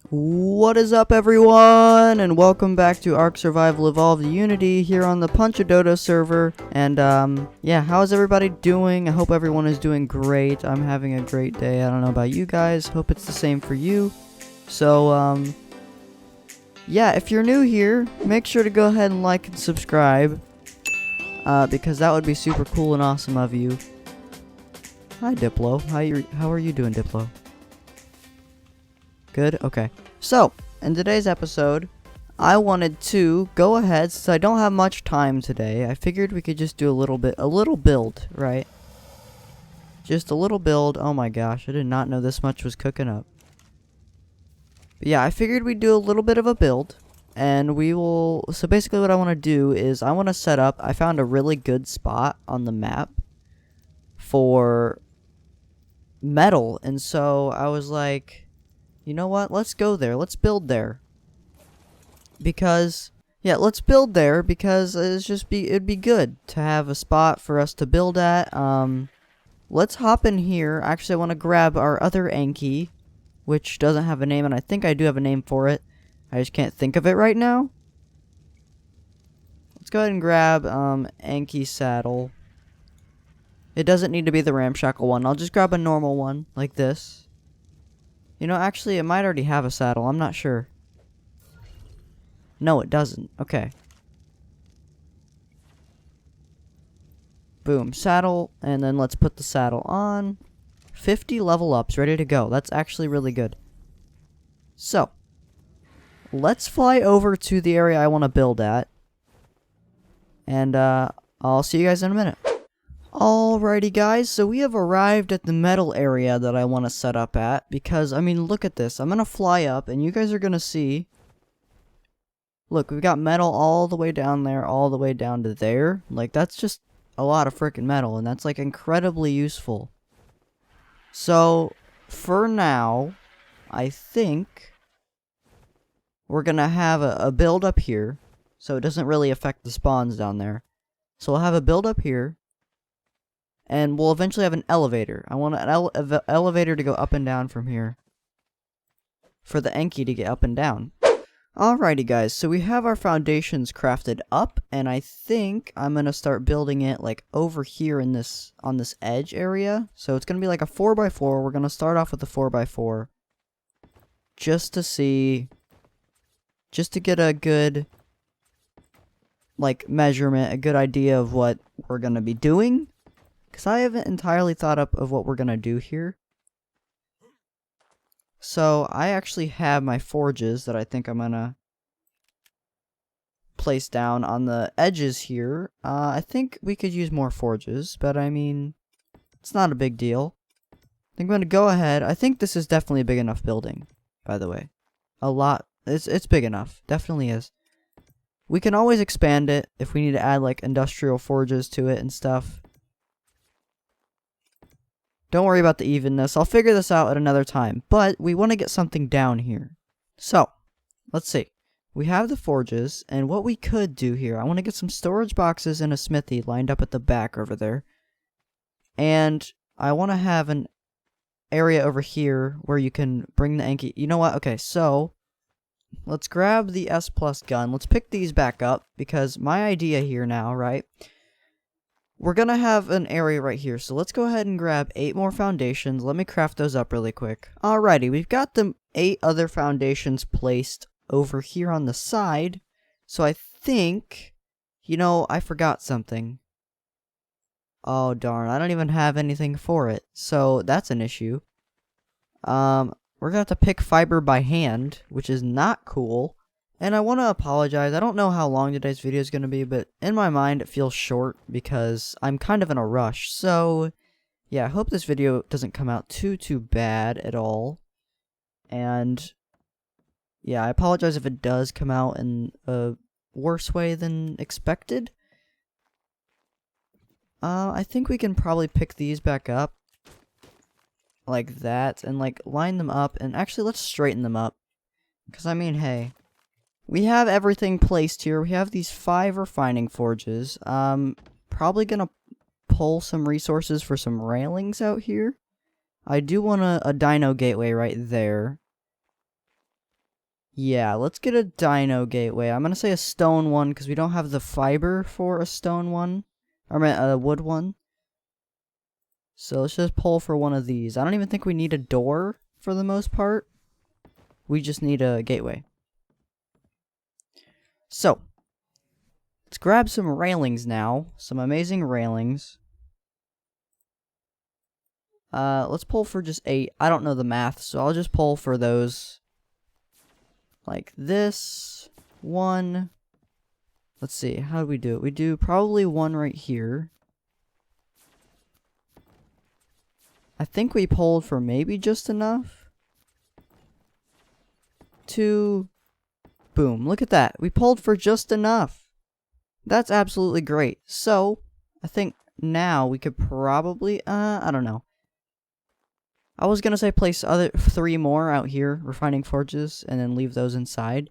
What is up, everyone, and welcome back to ARK Survival Evolved Unity here on the Punchadodo server. And yeah, how's everybody doing? I hope everyone is doing great. I'm having a great day. I don't know about you guys. Hope it's the same for you. So yeah, if you're new here, make sure to go ahead and like and subscribe, because that would be super cool and awesome of you. Hi, Diplo. How are you doing, Diplo? Good? Okay. So, in today's episode, I wanted to go ahead, since I don't have much time today, I figured we could just do a little build, right? Just a little build. Oh my gosh, I did not know this much was cooking up. But yeah, I figured we'd do a little bit of a build, and so basically what I want to do is I want to set up, I found a really good spot on the map for metal, and so I was like, you know what? Let's go there. Let's build there. Because, yeah, let's build there because it'd be good to have a spot for us to build at. Let's hop in here. Actually, I want to grab our other Anki, which doesn't have a name, and I think I do have a name for it. I just can't think of it right now. Let's go ahead and grab Anki saddle. It doesn't need to be the ramshackle one. I'll just grab a normal one like this. You know, actually, it might already have a saddle. I'm not sure. No, it doesn't. Okay. Boom. Saddle. And then let's put the saddle on. 50 level ups. Ready to go. That's actually really good. So, let's fly over to the area I want to build at. And, I'll see you guys in a minute. Alrighty guys, so we have arrived at the metal area that I want to set up at, because, I mean, look at this. I'm going to fly up, and you guys are going to see. Look, we've got metal all the way down there, all the way down to there. Like, that's just a lot of freaking metal, and that's, like, incredibly useful. So, for now, I think we're going to have a build up here, so it doesn't really affect the spawns down there. So we'll have a build up here. And we'll eventually have an elevator. I want an elevator to go up and down from here. For the Anki to get up and down. Alrighty guys, so we have our foundations crafted up. And I think I'm going to start building it like over here in on this edge area. So it's going to be like a 4x4. We're going to start off with a 4x4. Just to get a good like measurement, a good idea of what we're going to be doing. Because I haven't entirely thought up of what we're going to do here. So, I actually have my forges that I think I'm going to place down on the edges here. I think we could use more forges, but I mean, it's not a big deal. I think I'm going to go ahead. I think this is definitely a big enough building, by the way. A lot. It's big enough. Definitely is. We can always expand it if we need to add like industrial forges to it and stuff. Don't worry about the evenness. I'll figure this out at another time. But we want to get something down here. So, let's see. We have the forges, and what we could do here, I want to get some storage boxes and a smithy lined up at the back over there. And I want to have an area over here where you can bring the Anki. You know what? Okay, so let's grab the S+ gun. Let's pick these back up, because my idea here now, right? We're going to have an area right here, so let's go ahead and grab 8 more foundations. Let me craft those up really quick. Alrighty, we've got the 8 other foundations placed over here on the side. So I think, you know, I forgot something. Oh darn, I don't even have anything for it. So that's an issue. We're going to have to pick fiber by hand, which is not cool. And I want to apologize. I don't know how long today's video is going to be, but in my mind it feels short because I'm kind of in a rush. So, yeah, I hope this video doesn't come out too bad at all. And, yeah, I apologize if it does come out in a worse way than expected. I think we can probably pick these back up like that and, like, line them up. And actually, let's straighten them up. Because, I mean, hey. We have everything placed here. We have these 5 refining forges. Probably gonna pull some resources for some railings out here. I do want a dino gateway right there. Yeah, let's get a dino gateway. I'm gonna say a stone one because we don't have the fiber for a stone one. Or a wood one. So let's just pull for one of these. I don't even think we need a door for the most part. We just need a gateway. So, let's grab some railings now. Some amazing railings. Let's pull for just 8. I don't know the math, so I'll just pull for those. Like this. 1. Let's see, how do we do it? We do probably 1 right here. I think we pulled for maybe just enough. 2. Boom, look at that. We pulled for just enough. That's absolutely great. So, I think now we could probably, I don't know. I was gonna say place 3 more out here, refining forges, and then leave those inside.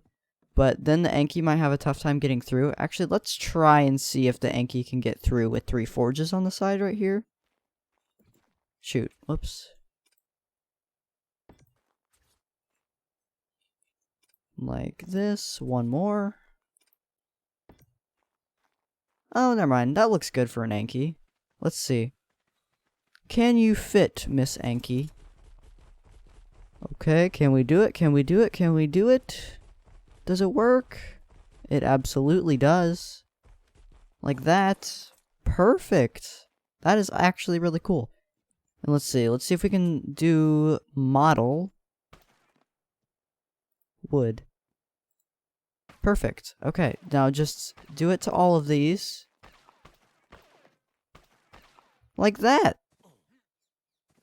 But then the Enki might have a tough time getting through. Actually, let's try and see if the Enki can get through with 3 forges on the side right here. Shoot, whoops. Like this, 1 more. Oh, never mind, that looks good for an Enki. Let's see. Can you fit, Miss Enki? Okay, can we do it? Can we do it? Can we do it? Does it work? It absolutely does. Like that. Perfect. That is actually really cool. And let's see if we can do model wood. Perfect. Okay, now just do it to all of these. Like that.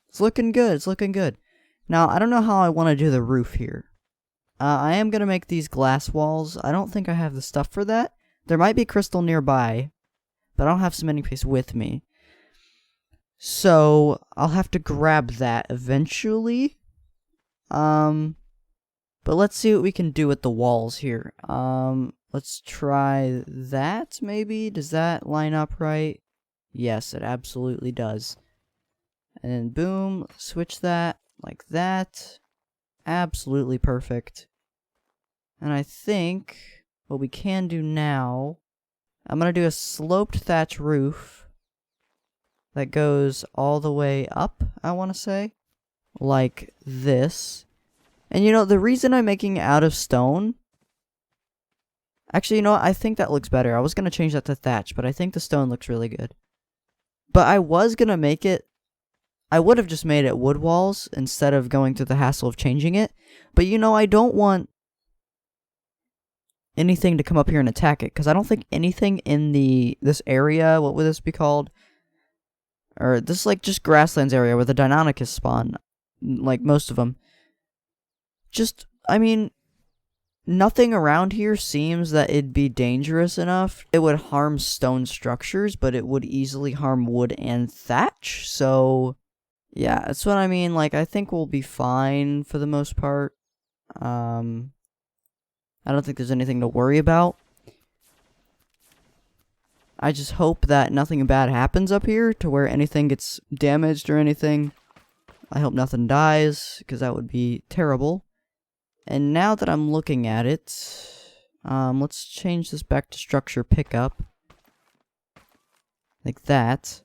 It's looking good, it's looking good. Now, I don't know how I want to do the roof here. I am going to make these glass walls. I don't think I have the stuff for that. There might be crystal nearby, but I don't have cementing paste with me. So, I'll have to grab that eventually. But let's see what we can do with the walls here. Let's try that, maybe? Does that line up right? Yes, it absolutely does. And then boom, switch that, like that. Absolutely perfect. And I think what we can do now, I'm going to do a sloped thatch roof that goes all the way up, I want to say. Like this. And you know, the reason I'm making it out of stone... Actually, you know what? I think that looks better. I was going to change that to thatch, but I think the stone looks really good. But I was going to make it... I would have just made it wood walls instead of going through the hassle of changing it. But you know, I don't want anything to come up here and attack it, because I don't think anything in this area, what would this be called? Or this like just grasslands area where the Deinonychus spawn, like most of them. Just, I mean, nothing around here seems that it'd be dangerous enough. It would harm stone structures, but it would easily harm wood and thatch, so... Yeah, that's what I mean. Like, I think we'll be fine for the most part. I don't think there's anything to worry about. I just hope that nothing bad happens up here to where anything gets damaged or anything. I hope nothing dies, because that would be terrible. And now that I'm looking at it, let's change this back to structure pickup. Like that.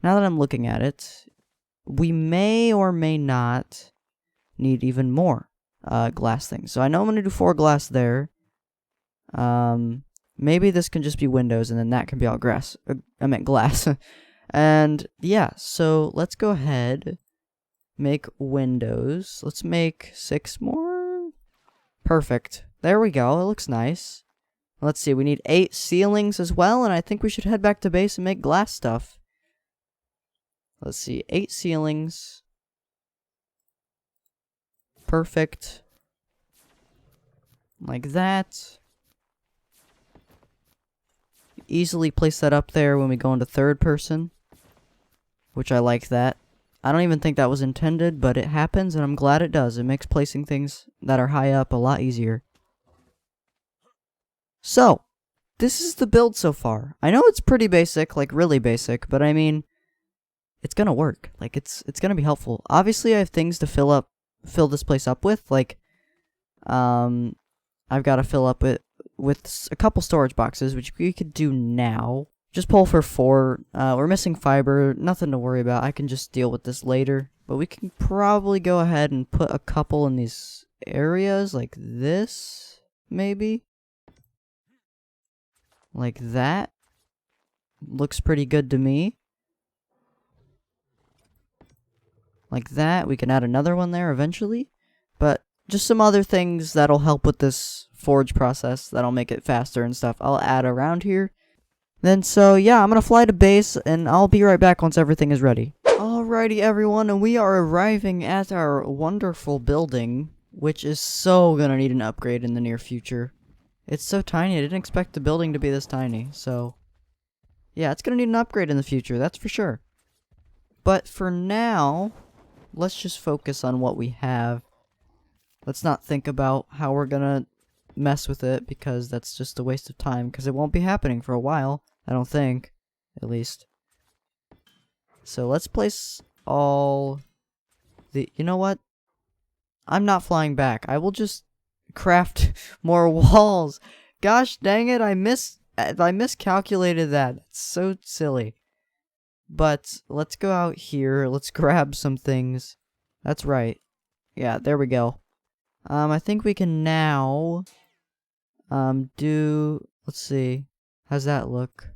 Now that I'm looking at it... we may or may not need even more glass things. So I know I'm going to do 4 glass there. Maybe this can just be windows and then that can be all grass. I meant glass. And yeah, so let's go ahead. Make windows. Let's make 6 more. Perfect. There we go. It looks nice. Let's see. We need 8 ceilings as well. And I think we should head back to base and make glass stuff. Let's see, 8 ceilings. Perfect. Like that. Easily place that up there when we go into third person. Which I like that. I don't even think that was intended, but it happens and I'm glad it does. It makes placing things that are high up a lot easier. So, this is the build so far. I know it's pretty basic, like really basic, but I mean... it's gonna work. Like, it's gonna be helpful. Obviously, I have things to fill this place up with, like, I've got to fill up with a couple storage boxes, which we could do now. Just pull for 4. We're missing fiber. Nothing to worry about. I can just deal with this later. But we can probably go ahead and put a couple in these areas, like this, maybe. Like that. Looks pretty good to me. Like that. We can add another one there eventually. But just some other things that'll help with this forge process that'll make it faster and stuff I'll add around here. Then so yeah, I'm gonna fly to base and I'll be right back once everything is ready. Alrighty everyone, and we are arriving at our wonderful building, which is so gonna need an upgrade in the near future. It's so tiny, I didn't expect the building to be this tiny, so yeah, it's gonna need an upgrade in the future, that's for sure. But for now, let's just focus on what we have. Let's not think about how we're gonna mess with it, because that's just a waste of time, because it won't be happening for a while, I don't think, at least. So let's place all the... You know what? I'm not flying back. I will just craft more walls. Gosh dang it, I miscalculated that. It's so silly. But let's go out here. Let's grab some things. That's right. Yeah, there we go. I think we can now let's see. How's that look?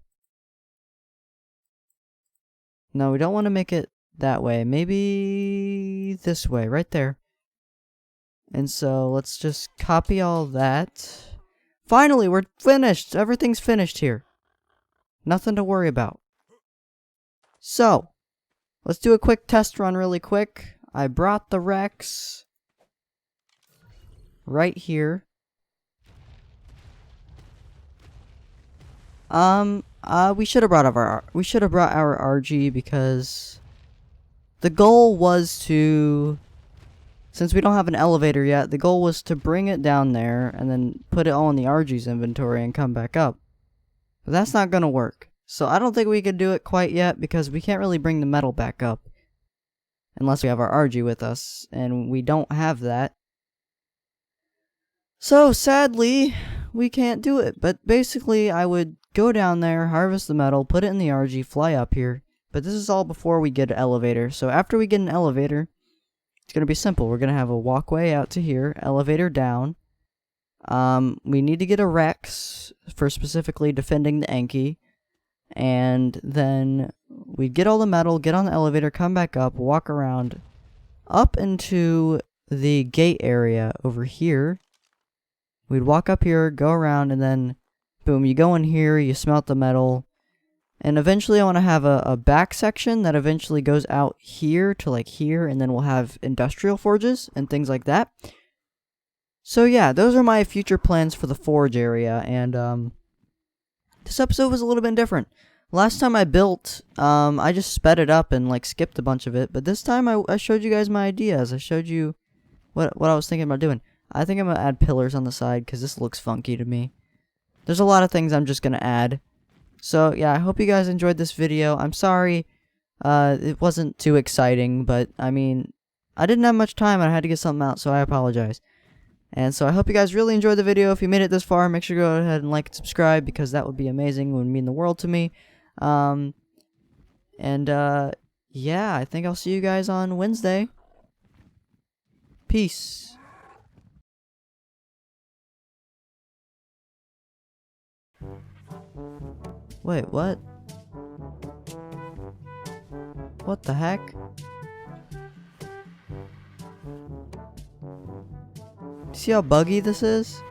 No, we don't want to make it that way. Maybe this way, right there. And so let's just copy all that. Finally, we're finished. Everything's finished here. Nothing to worry about. So, let's do a quick test run really quick. I brought the Rex right here. We should have brought our RG, because the goal was to, since we don't have an elevator yet, the goal was to bring it down there and then put it all in the RG's inventory and come back up. But that's not gonna work. So I don't think we could do it quite yet, because we can't really bring the metal back up unless we have our RG with us, and we don't have that. So sadly, we can't do it. But basically, I would go down there, harvest the metal, put it in the RG, fly up here. But this is all before we get an elevator. So after we get an elevator, it's going to be simple. We're going to have a walkway out to here, elevator down. We need to get a Rex for specifically defending the Enki. And then we get all the metal, get on the elevator, come back up, walk around up into the gate area over here. We'd walk up here, go around, and then, boom, you go in here, you smelt the metal, and eventually I want to have a back section that eventually goes out here to, like, here, and then we'll have industrial forges and things like that. So, yeah, those are my future plans for the forge area, and, this episode was a little bit different. Last time I built, I just sped it up and, like, skipped a bunch of it, but this time I showed you guys my ideas. I showed you what I was thinking about doing. I think I'm going to add pillars on the side, because this looks funky to me. There's a lot of things I'm just going to add. So, yeah, I hope you guys enjoyed this video. I'm sorry it wasn't too exciting, but, I mean, I didn't have much time and I had to get something out, so I apologize. And so I hope you guys really enjoyed the video. If you made it this far, make sure to go ahead and like and subscribe, because that would be amazing. It would mean the world to me. Yeah, I think I'll see you guys on Wednesday. Peace. Wait, what? What the heck? See how buggy this is?